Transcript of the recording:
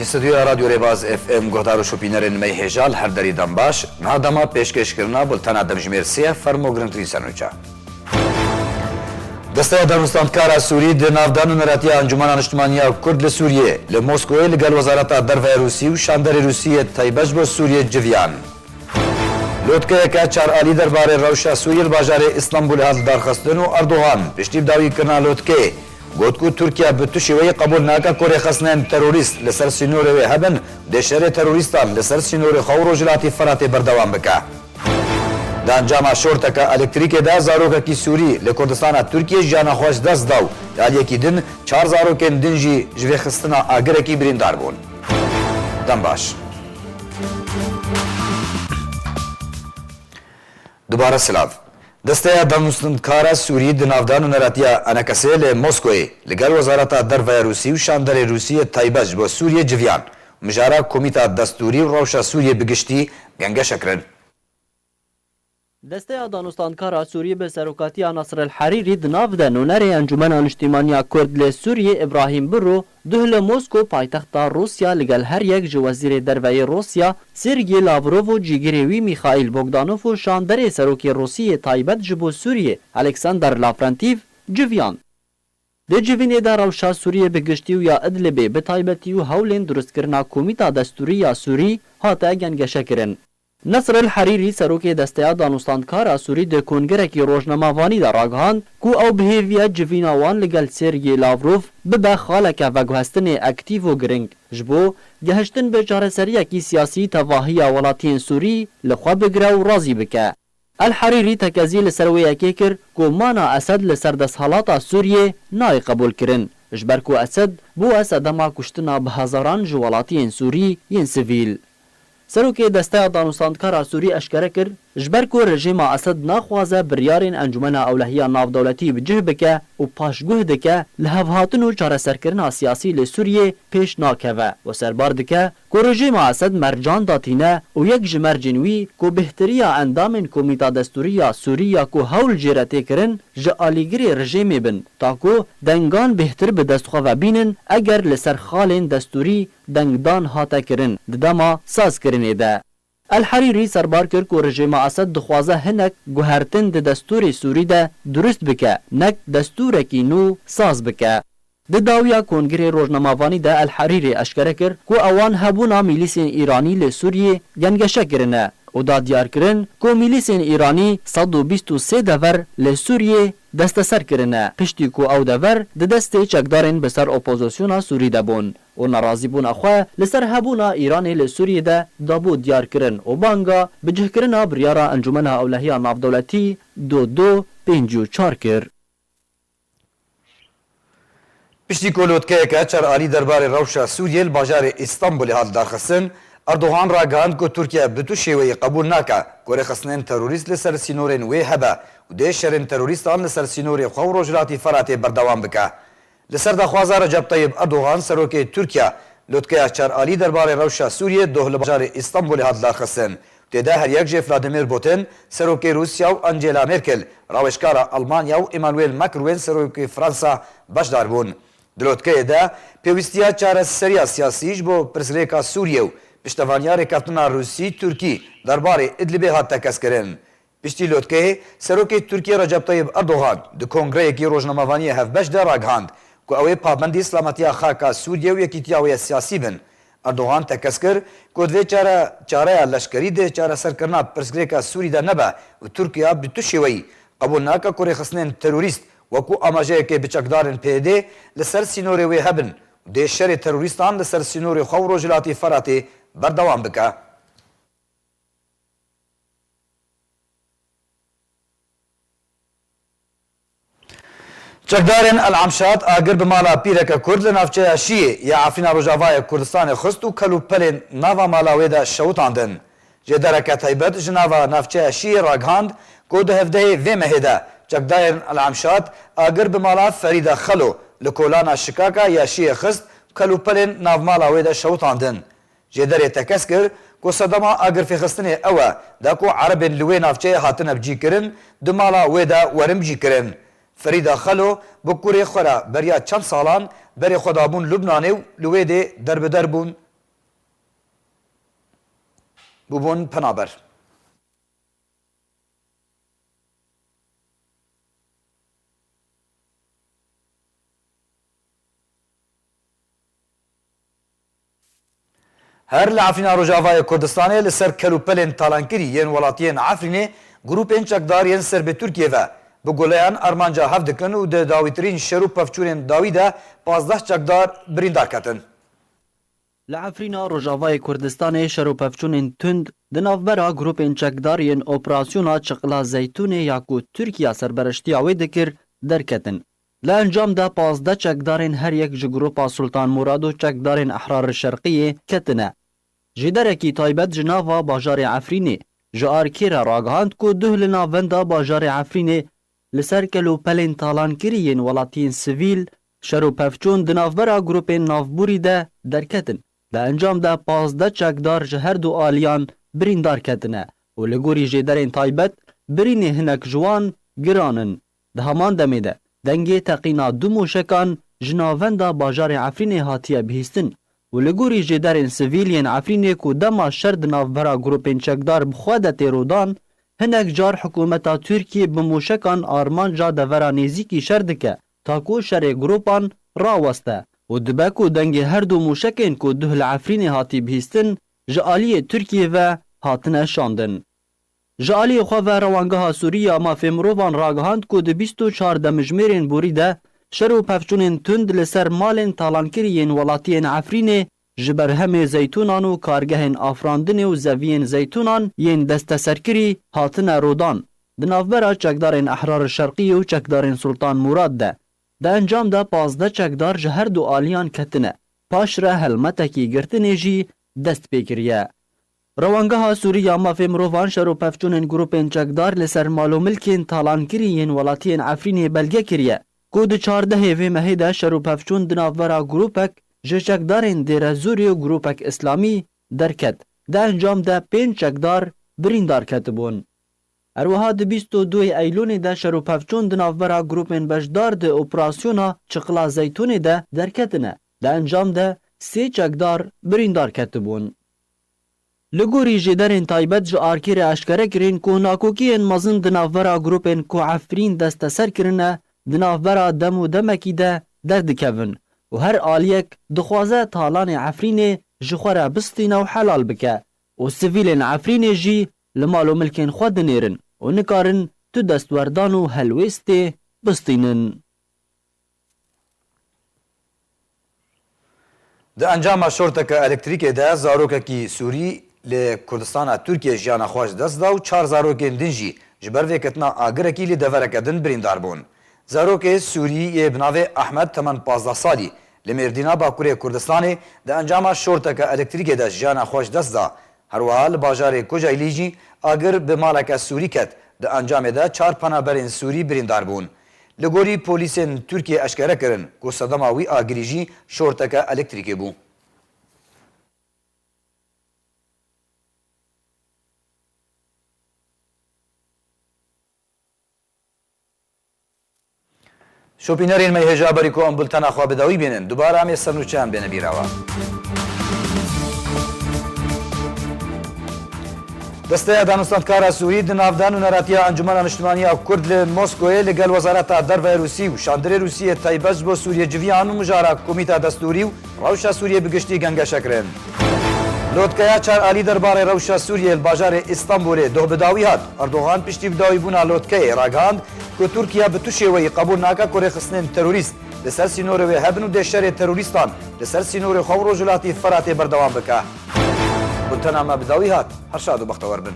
استودیو رادیو ریواز اف ام گهدار و شوپینرین می هجال هر دری دنباش نادما پیشکش کرنا بلتنا دمجمیر سیه فرمو گرنتری سنوچا دسته دانستاندکارا سوری د نافدان نراتی انجمن انشتمانیا کرد لسوریه لموسکو لگل وزارت درفه روسی و شاندر روسیه تایبش با سوریه جویان لوتکه که چار آلی درباره روشا سوریه بازار اسلامبول هات درخواستن و اردوغان پشتیب داوی کرنا لوتکه گوت کو ترکیه به تو شوی قبول ناکا کوری خصنن تروریست لسر سینور و هبن د شر تروریستان لسر سینور خور جلاتی فرات بردوام بکا د انجام شورتکا الکتریک دا زاروکا کی سوری لکردستان ترکیه جانا خوش دست داو دالی کی دن 4 زاروکن دنجی جوی خستنا آگر کی بریندار بون دنباش دوباره سلاف دسته دانستاندکارا سوری د نافدان نراتیا انکسل موسکوی لگل وزارت درفه روسی و شاندر روسی تایبج با سوریه جویان مجارا کمیتا دستوری و روشا سوریه بگشتی گنگه شکرن دسته دانستاندکارا سوریه به سروکاتی ناصر الحریری دناف ده نونر انجمن انشتیمانیا کرد لسوریه ابراهیم برو دهل موسکو پایتخت روسیا لگل هر یک جو وزیر درفه روسیا سرگی لاوروف و جیگریوی میخائیل بوگدانوف و شاندر سروکی روسیه تایبت جبو سوریه الکساندر لافرانتیف جویان د جوینه دا روشا سوریه بگشتی و یا ادلبه به تایبتی و هولین درست کرنا کمیتا دستوری یا سوری هاتا گنگشه کرن نصر الحریری سروک دسته دانستاندکارا سوری د کنگرکی روزنامه‌وانی در راگهاند کو او بهیویا جویناوان لگل سرگی لاوروف به خالک و گوهستن اکتیو و گرنگ جبو گهشتن به چارەسەریەکی سیاسی تواهی ولاتین سوری لخوا بگره و رازی بکه الحریری تکازی لسرویەکێ کرد کو مانا اسد لسر دەسهەڵاتا سوریه نای قبول کرن جبر کو اسد بو اسدما کشتنا به هزاران جو ولاتین سوری ین سیویل سروکی دسته دانستاندکارا سوری اشکره کرد جبر کو رژیم اسد ناخوازه بریارین انجمن اولهیا ناو دولتی بجه بکه و پاشگوه دکه لهوهاتن و چارەسەرکردنا سیاسی لسوریه پیش ناکوه و سربار دکه کو رژیم اسد مرجان داتینه و یک جمرجنوی کو بهتریا اندامن کمیتا دستوریا سوریا کو هول جرته کرن ج آلیگری رژیم بن تاکو دنگان بهتر به دستخواه بینن اگر لسر خالین دستوری دنگدان هاته کرن ددما ساز کرنه ده الحریری سربار کرد که رژیم اسد دخوازه هنک گوهرتن د دستور سوری ده درست بکه نک دستورکی نو ساز بکه د داویا کنگره روزنامه‌وانی ده الحریری اشکره کرد که اوان هبونا میلیسین ایرانی لسوریه گنگشه کرنه و دا دیار کرن که میلیسین ایرانی 123 دور لسوریه دستسر کرنه پشتی که او دور د دسته چکدارن بسر اپوزیسیونا سوری ده بون و نرازی بون اخواه لسر هبونا ایرانی لسوریه ده دابو دیار کرن و بانگا بجه کرنا بریارا انجمن اولهیا ناف دولتی 2254 کر پشتی کولوتکه که چر آلی درباره روشا سوریه بازار اسلامبول هات درخستن اردوغان را گاند که ترکیه به تو شیوه قبول ناکه که خصنین تروریست لسر سینورین وی هبه و ده شرین تروریستان لسر سینوری خور و جلاتی فراتی بردوام بکه لسر دخوازه رجب طیب اردوغان سروک ترکیه لوتکه چر آلی درباره روشا سوریه دوهل بازار اسلامبول هات درخستن تده هر یک جه فلادیمیر پوتین سروک روسیا و انجیلا مرکل راوشکار آلمانیا و ایمانوئل ماکرون سروک فرانسا باشدار بون دلوتکه ده پیوستیا چارەسەریya سیاسیش بو پرسریکا سوریه و پشتوانیا رکاتنا روسی ترکی درباره ادلبه هات تکس کرن پشتی لوتکه سروک ترکیه رجب طیب اردوغان د کنگره کی روزنامه‌وانی هفبش ده راگهاند که اوی پابندی اسلامتیا خاکا سوریه و یکیتیاوی سیاسی بن اردوغان تکس کر که دوی چاره لشکری ده چارەسەرکردنا پرسریکا سوری ده نبه و ترکیه به تو شیوی قبول ناکه کوری خصنین تروریست وکو آماجه که بچکدارن پیده لسر سینوری وی هبن ده شر تروریستان لسر سینوری خور و جلاتی فراتی بردوام بکه چکدارن العمشات آگر بمالا پیرک کرد لنافچه شیه یا عفرینا روجاوای کردستان خست و کلو پل ناوا مالاوی ده شوتاندن جدرک تایبت جناوا نافچه شیه راگهاند که ده هفده وی مهده چکدارن العمشات آگر بمالا فریده خلو لکولانا شکاکا یا شیه خست کلو پل ناو مالاوی ده شوتاندن جدر تکس کر که صدما آگر فی خستنه اوه ده که عرب لوی نافچه هاتن بجی کرن دو مالا وی ده ورم جی کرن فریده خلو بکوری خورا بریا چند سالان بری خدابون لبنانه و لوی ده در بدر بون ببوون پەنابەر. هەر لە عفرینە ڕۆژاوای کوردستانê li ser kelûpelên talankirî yên welatiyên Efrînê grûpên çekdar yên serbê Tirkiye ve bi guleyan armanca hev dikin û di dawîtirîn şer û pevçûnên dawî de 15 çekdar birîndar ketin. Li Efrîna Rojavayê Kurdistanê şerûpevçûnên tund di navbera grûpên çekdar yên operasyona Çiqla Zeytûnê ya ku Tirkiya serbereştiya wê dikir derketin. Li encam de 15 çekdarên her yek ji grûpa Sultan Murad û çekdarên Ehrarê Şerqiyê ketine. Ji derekî taybet ji nava bajarê Efrînê ji arkêre ragihand ku duh li navenda bajarê Efrînê li ser kelûpelên talankirî yên welatiyên sivîl şerûpevçûn di navbera grûpên navbûrî de derketin. Li encam de 15 çekdar ji her du aliyan birîndar ketine û li gorî jêderên taybet birînê hinek ji wan giran in. Di heman demê de dengê teqîna du mûşekan ji navenda bajarê Efrînê hatiye bihîstin û li gorî jêderên sivîl yên Efrînê ku dema şer di navbera grûpên çekdar bi xwe de têrodan, hinek car hikûmeta Tirkiye bi mûşekan armanca devera nêzîkî şer dike ta ku şerê grûpan raweste û dibe ku dengê her du mûşekên ku duh li Efrînê hatî bihîstin ji aliyê Tirkiye ve hatine şandin. Ji aliyê xwe ve rewangeha Sûriya mafê mirovan ragihand ku di 24 demijmêrên borî de şer û pevçûnên tund li ser malên talankirî yên welatiyên Efrînê ji berhemê zeytûnan û kargehên afrandinê û zeviyên zeytûnan yên desteserkirî hatine rodan. Di navbera çekdarên Ehrarê Şerqiyê û çekdarên Sultan Murad de di encam de 15 çekdar ji her du aliyan ketine. Paş re helmetekî girtinê jî dest pê kiriye. Rewangeha Sûriya mafê mirovan şer û pevçûnên grûpên çekdar li ser mal û milkên talankirî yên welatiyên Efrînê belge kiriye ku di 14 vê mehê de şer û pevçûn di navbera grûpek ji çekdarên Dêrezûrê û grûpek İslamî derket. Di encam de 5 çekdar birîndar ketibûn. Erwiha di 22 Eylûnê de şer û pevçûn di navbera grûpên beşdar di operasyona Çiqla Zeytûnê de derketine. Di encam de 3 çekdar birîndar ketibûn. Li gorî jêderên taybet ji arkêrê eşkere kirin ku nakokiyên mezin di navbera grûpên ku Efrîn desteser kirine di navbera dem û demekî de derdikevin û her aliyek dixwaze talanê Efrînê ji xwe re bistîne û helal bike û sivîlên Efrînê jî li mal û milkên xwe dinêrin û nikarin tu destwerdan û helwêstê bistînin. Di encama şorteka elektrîkê de zarokekî Sûrî li Kurdistana Tirkiye jiyana xwe ji dest da û 4 zarokên din jî ji ber vê ketina agirekî li devereke din birîndar bûn. Zarokê Sûrî yê bi navê Ehmed temen 15 salî li Mêrdîna Bakurê Kurdistanê di encama şorteka elektrîkê de jiyana xwe ji dest da. Herwiha li bajarê Kocaylî jî agir bi maleke Sûrî ket di encamê de 4 penaberên Sûrî birîndar bûn. Li gorî polîsên Tirkiye eşkere kirin ku sedema wî agirî jî şorteka elektrîkê bû. شوپینەرên me hêja berî ku em bultena xwe bi dawî bînin dubara em ê sernûçeyan bêne bîrawa. Desteya danûstandkara Sûrî di navdan û neratiya Encumena Niştimaniya Kurd li Moskoyê li gel Wezareta Derve Rûsî û şandırê Rûsiyê taybet ji bo Sûriye civiyan û mijara Komîta Destûrî û Rewşa Sûriye bi giştî gengeşe kirin. Lotkeya çar alî derbarê Rewşa Sûriye li bajarê İstanbulê doh bi dawî hat. Erdogan piştî bi dawîbûna Lotkeyê ragihand ku Tirkiye bi tu şêweyî qebûl nake kurêxistinên terorîst li ser sînorê wê hebin û dê şerê terorîstan li ser sînorê xwe û rojhilatî Feratê berdewam bike. Bultena me bi dawî hat. Her şad û bextewar bin.